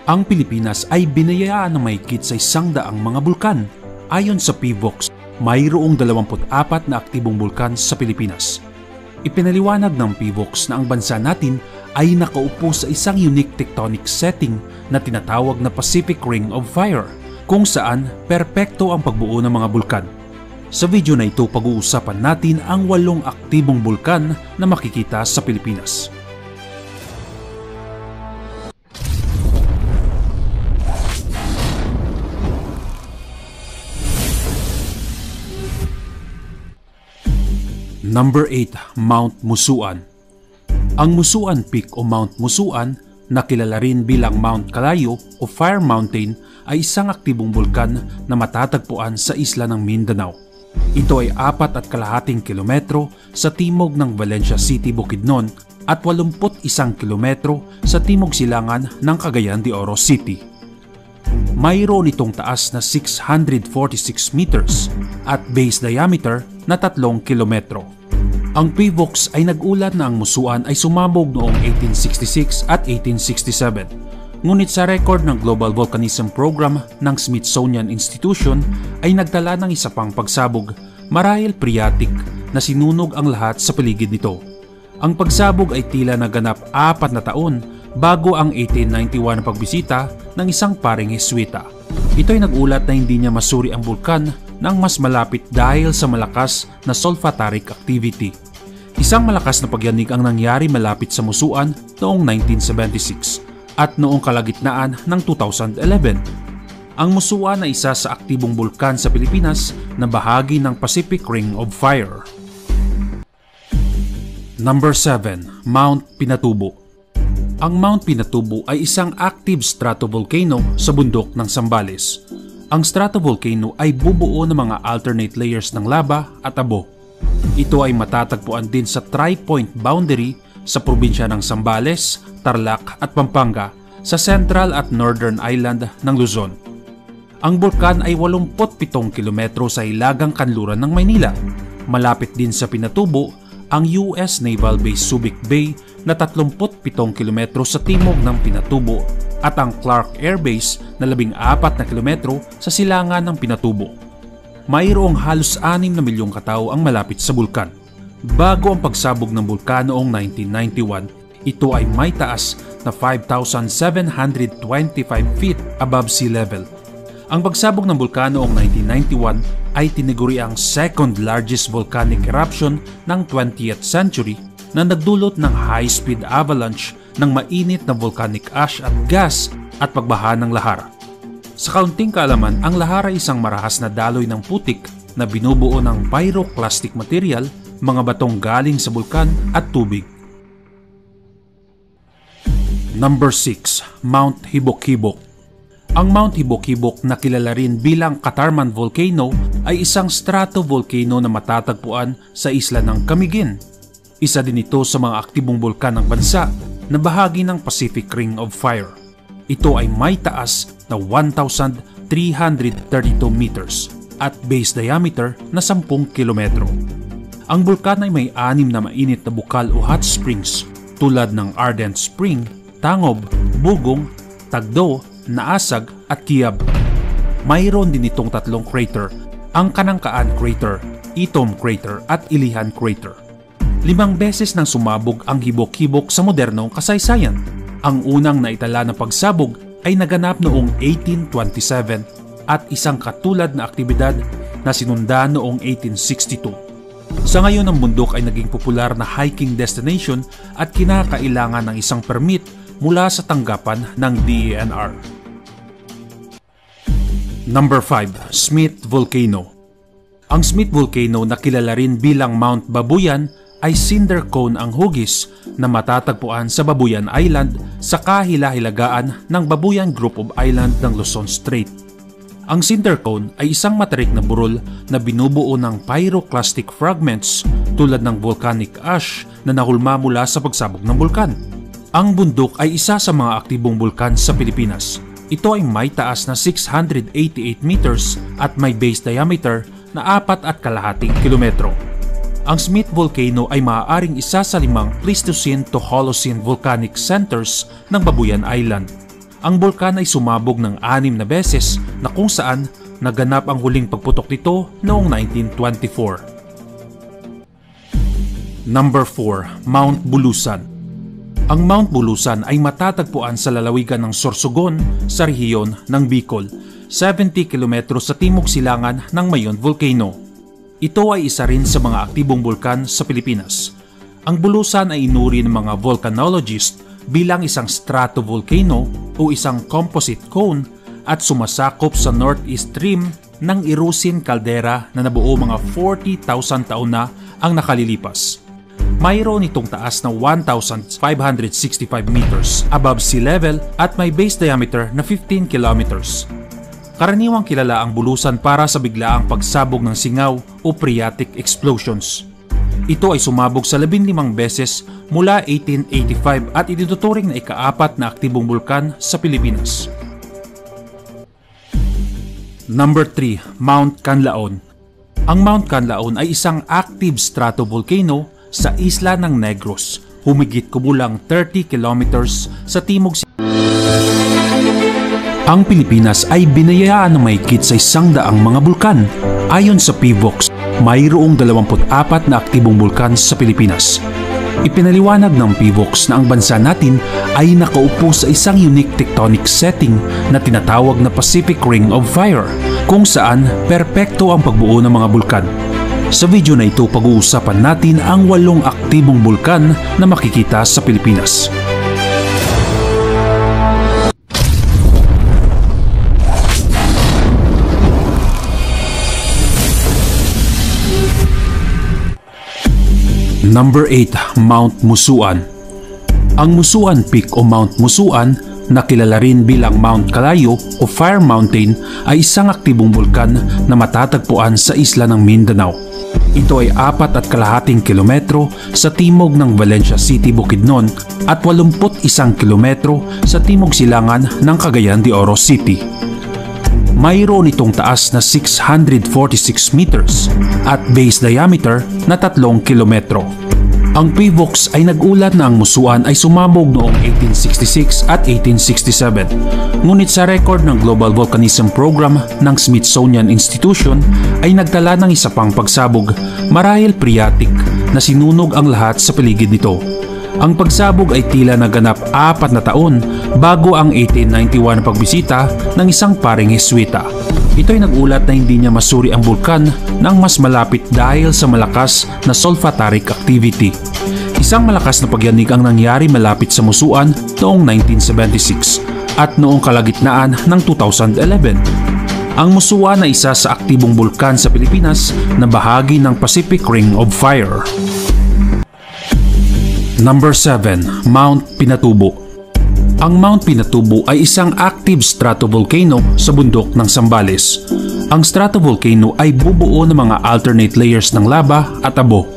Ang Pilipinas ay binayaan ng mahigit sa 100 mga bulkan. Ayon sa PHIVOLCS, mayroong 24 na aktibong bulkan sa Pilipinas. Ipinaliwanag ng PHIVOLCS na ang bansa natin ay nakaupo sa isang unique tectonic setting na tinatawag na Pacific Ring of Fire, kung saan perpekto ang pagbuo ng mga bulkan. Sa video na ito, pag-uusapan natin ang 8 aktibong bulkan na makikita sa Pilipinas. Number 8. Mount Musuan. Ang Musuan Peak o Mount Musuan, na kilala rin bilang Mount Calayo o Fire Mountain, ay isang aktibong bulkan na matatagpuan sa isla ng Mindanao. Ito ay 4.5 kilometro sa timog ng Valencia City, Bukidnon at 81 kilometro sa timog silangan ng Cagayan de Oro City. Mayroon itong taas na 646 meters at base diameter na 3 kilometro. Ang PHIVOLCS ay nag-ulat na ang Musuan ay sumabog noong 1866 at 1867. Ngunit sa record ng Global Volcanism Program ng Smithsonian Institution ay nagtala ng isa pang pagsabog, marahil phreatic, na sinunog ang lahat sa paligid nito. Ang pagsabog ay tila naganap 4 na taon bago ang 1891 na pagbisita ng isang paring Jesuita. Ito ay nag-ulat na hindi niya masuri ang bulkan nang mas malapit dahil sa malakas na sulfuric activity. Isang malakas na pagyanig ang nangyari malapit sa Musuan noong 1976 at noong kalagitnaan ng 2011. Ang Musuan ay isa sa aktibong bulkan sa Pilipinas na bahagi ng Pacific Ring of Fire. Number 7. Mount Pinatubo. Ang Mount Pinatubo ay isang active stratovolcano sa bundok ng Zambales. Ang stratovolcano ay bubuo ng mga alternate layers ng lava at abo. Ito ay matatagpuan din sa tri-point boundary sa probinsya ng Zambales, Tarlac at Pampanga sa central at northern island ng Luzon. Ang bulkan ay 87 kilometro sa hilagang kanluran ng Maynila. Malapit din sa Pinatubo ang US Naval Base Subic Bay na 37 kilometro sa timog ng Pinatubo at ang Clark Air Base na 14 na kilometro sa silangan ng Pinatubo. Mayroong halos 6 na milyong katao ang malapit sa bulkan. Bago ang pagsabog ng bulkan noong 1991, ito ay may taas na 5,725 feet above sea level. Ang pagsabog ng bulkan noong 1991 ay tinaguri ang second largest volcanic eruption ng 20th century na nagdulot ng high-speed avalanche ng mainit na volcanic ash at gas at pagbaha ng lahar. Sa kaunting kaalaman, ang lahar ay isang marahas na daloy ng putik na binubuo ng pyroclastic material, mga batong galing sa bulkan at tubig. Number 6. Mount Hibok-Hibok. Ang Mount Hibok-Hibok na kilala rin bilang Katarman Volcano ay isang stratovolcano na matatagpuan sa isla ng Camiguin. Isa din ito sa mga aktibong bulkan ng bansa na bahagi ng Pacific Ring of Fire. Ito ay may taas na 1,332 meters at base diameter na 10 kilometro. Ang bulkan ay may 6 na mainit na bukal o hot springs tulad ng Ardent Spring, Tangob, Bugong, Tagdo, Naasag at Kiab. Mayroon din itong 3 crater, ang Kanangkaan Crater, Itom Crater at Ilihan Crater. 5 beses nang sumabog ang Hibok-Hibok sa modernong kasaysayan. Ang unang naitala na pagsabog ay naganap noong 1827 at isang katulad na aktibidad na sinunda noong 1862. Sa ngayon, ang bundok ay naging popular na hiking destination at kinakailangan ng isang permit mula sa tanggapan ng DENR. Number 5. Smith Volcano. Ang Smith Volcano na kilala rin bilang Mount Babuyan ay cinder cone ang hugis na matatagpuan sa Babuyan Island sa kahila-hilagaan ng Babuyan Group of Island ng Luzon Strait. Ang cinder cone ay isang matarik na burol na binubuo ng pyroclastic fragments tulad ng volcanic ash na nahulma mula sa pagsabog ng bulkan. Ang bundok ay isa sa mga aktibong bulkan sa Pilipinas. Ito ay may taas na 688 meters at may base diameter na 4.5 kilometro. Ang Smith Volcano ay maaaring isa sa 5 Pleistocene to Holocene volcanic centers ng Babuyan Island. Ang bulkan ay sumabog ng 6 na beses na kung saan naganap ang huling pagputok nito noong 1924. Number 4. Mount Bulusan. Ang Mount Bulusan ay matatagpuan sa lalawigan ng Sorsogon sa rehiyon ng Bicol, 70 km sa timog silangan ng Mayon Volcano. Ito ay isa rin sa mga aktibong bulkan sa Pilipinas. Ang Bulusan ay inuri ng mga volcanologist bilang isang stratovolcano o isang composite cone at sumasakop sa northeast rim ng Irusin caldera na nabuo mga 40,000 taon na ang nakalilipas. Mayroon itong taas na 1,565 meters above sea level at may base diameter na 15 kilometers. Karaniwang kilala ang Bulusan para sa biglaang pagsabog ng singaw o phreatic explosions. Ito ay sumabog sa 15 beses mula 1885 at itinuturing na ika-4 na aktibong bulkan sa Pilipinas. Number 3. Mount Canlaon. Ang Mount Canlaon ay isang active stratovolcano sa isla ng Negros, humigit kumulang 30 kilometers sa timog. Ang Pilipinas ay binayaan ng mahigit sa 100 mga bulkan. Ayon sa PHIVOLCS, mayroong 24 na aktibong bulkan sa Pilipinas. Ipinaliwanag ng PHIVOLCS na ang bansa natin ay nakaupo sa isang unique tectonic setting na tinatawag na Pacific Ring of Fire, kung saan perpekto ang pagbuo ng mga bulkan. Sa video na ito, pag-uusapan natin ang 8 aktibong bulkan na makikita sa Pilipinas. Number 8. Mount Musuan. Ang Musuan Peak o Mount Musuan, na kilala rin bilang Mount Calayo o Fire Mountain, ay isang aktibong bulkan na matatagpuan sa isla ng Mindanao. Ito ay 4.5 kilometro sa timog ng Valencia City, Bukidnon at 81 kilometro sa timog silangan ng Cagayan de Oro City. Mayroon itong taas na 646 meters at base diameter na 3 kilometro. Ang PHIVOLCS ay nag-ulat na ang Musuan ay sumabog noong 1866 at 1867. Ngunit sa record ng Global Volcanism Program ng Smithsonian Institution ay nagtala ng isa pang pagsabog marahil phreatic na sinunog ang lahat sa paligid nito. Ang pagsabog ay tila naganap 4 na taon bago ang 1891 na pagbisita ng isang paring Heswita. Ito ay nagulat na hindi niya masuri ang bulkan ng mas malapit dahil sa malakas na sulfuric activity. Isang malakas na pagyanig ang nangyari malapit sa Musuan noong 1976 at noong kalagitnaan ng 2011. Ang Musuan ay isa sa aktibong bulkan sa Pilipinas na bahagi ng Pacific Ring of Fire. Number 7. Mount Pinatubo. Ang Mount Pinatubo ay isang active stratovolcano sa bundok ng Zambales. Ang stratovolcano ay bubuo ng mga alternate layers ng lava at abo.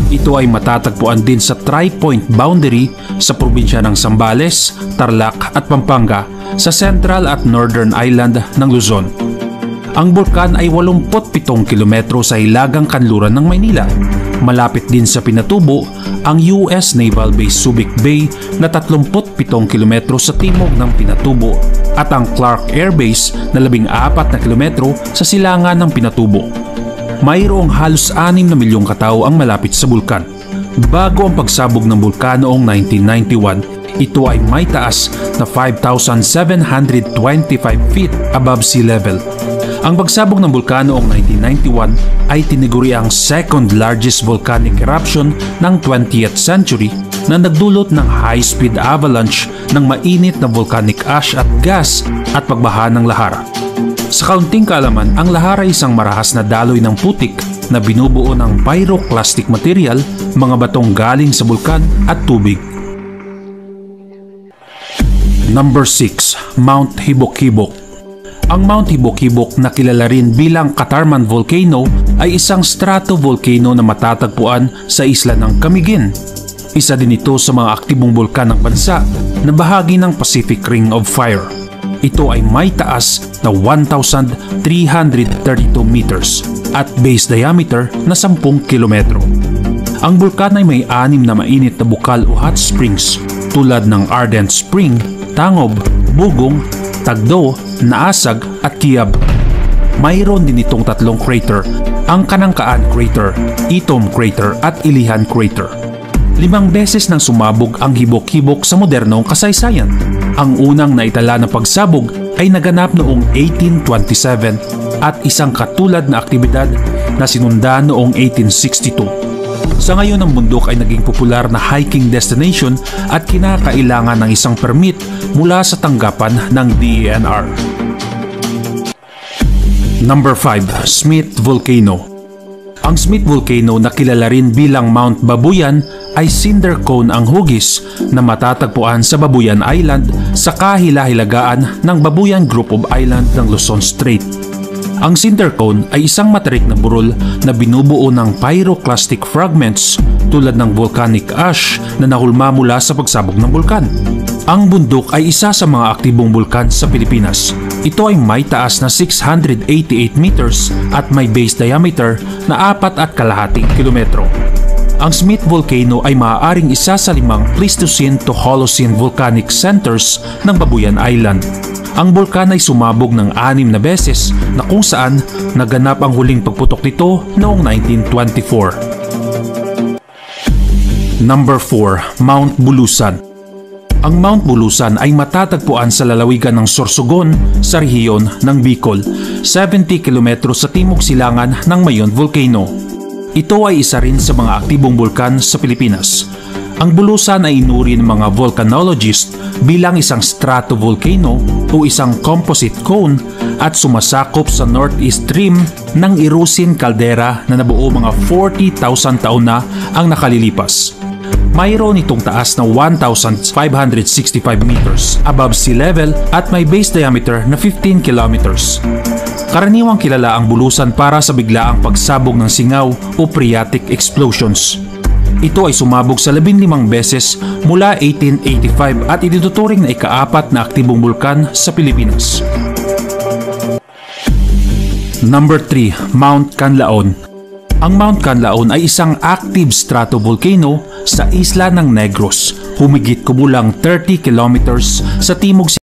Ito ay matatagpuan din sa tri-point boundary sa probinsya ng Zambales, Tarlac at Pampanga sa central at northern island ng Luzon. Ang bulkan ay 87 kilometro sa hilagang kanluran ng Maynila. Malapit din sa Pinatubo ang US Naval Base Subic Bay na 37 kilometro sa timog ng Pinatubo at ang Clark Air Base na 14 na kilometro sa silangan ng Pinatubo. Mayroong halos 6 na milyong katao ang malapit sa bulkan. Bago ang pagsabog ng bulkan noong 1991, ito ay may taas na 5,725 feet above sea level. Ang pagsabog ng bulkan noong 1991 ay tiniguri ang second largest volcanic eruption ng 20th century na nagdulot ng high-speed avalanche ng mainit na volcanic ash at gas at pagbaha ng lahar. Sa kaunting kaalaman, ang lahar ay isang marahas na daloy ng putik na binubuo ng pyroclastic material, mga batong galing sa bulkan at tubig. Number 6. Mount Hibok-Hibok. Ang Mount Hibok-Hibok na kilala rin bilang Katarman Volcano ay isang stratovolcano na matatagpuan sa isla ng Camiguin. Isa din ito sa mga aktibong bulkan ng bansa na bahagi ng Pacific Ring of Fire. Ito ay may taas na 1,332 meters at base diameter na 10 kilometro. Ang bulkan ay may 6 na mainit na bukal o hot springs tulad ng Ardent Spring, Tangob, Bugong, Tagdo, Naasag at Kiab. Mayroon din itong tatlong crater, ang Kanangkaan Crater, Itom Crater at Ilihan Crater. 5 beses nang sumabog ang hibok-hibok sa modernong kasaysayan. Ang unang naitala na pagsabog ay naganap noong 1827 at isang katulad na aktibidad na sinunda noong 1862. Sa ngayon ang bundok ay naging popular na hiking destination at kinakailangan ng isang permit mula sa tanggapan ng DENR. Number 5. Smith Volcano. Ang Smith Volcano na kilala rin bilang Mount Babuyan ay cinder cone ang hugis na matatagpuan sa Babuyan Island sa kahila-hilagaan ng Babuyan Group of Island ng Luzon Strait. Ang cinder cone ay isang matarik na burol na binubuo ng pyroclastic fragments tulad ng volcanic ash na nahulma mula sa pagsabog ng bulkan. Ang bundok ay isa sa mga aktibong bulkan sa Pilipinas. Ito ay may taas na 688 meters at may base diameter na 4.5 kilometro. Ang Smith Volcano ay maaaring isa sa 5 Pleistocene to Holocene volcanic centers ng Babuyan Island. Ang bulkan ay sumabog ng 6 na beses na kung saan naganap ang huling pagputok nito noong 1924. Number 4. Mount Bulusan. Ang Mount Bulusan ay matatagpuan sa lalawigan ng Sorsogon sa rehiyon ng Bicol, 70 km sa timog silangan ng Mayon Volcano. Ito ay isa rin sa mga aktibong bulkan sa Pilipinas. Ang Bulusan ay inuri ng mga volcanologist bilang isang stratovolcano o isang composite cone at sumasakop sa northeast rim ng Irusin caldera na nabuo mga 40,000 taon na ang nakalilipas. Mayroon itong taas na 1,565 meters above sea level at may base diameter na 15 kilometers. Karaniwang kilala ang Bulusan para sa biglaang pagsabog ng singaw o phreatic explosions. Ito ay sumabog sa 15 beses mula 1885 at itinuturing na ika-4 na aktibong bulkan sa Pilipinas. Number 3. Mount Canlaon. Ang Mount Canlaon ay isang active stratovolcano sa isla ng Negros, humigit kumulang 30 kilometers sa timog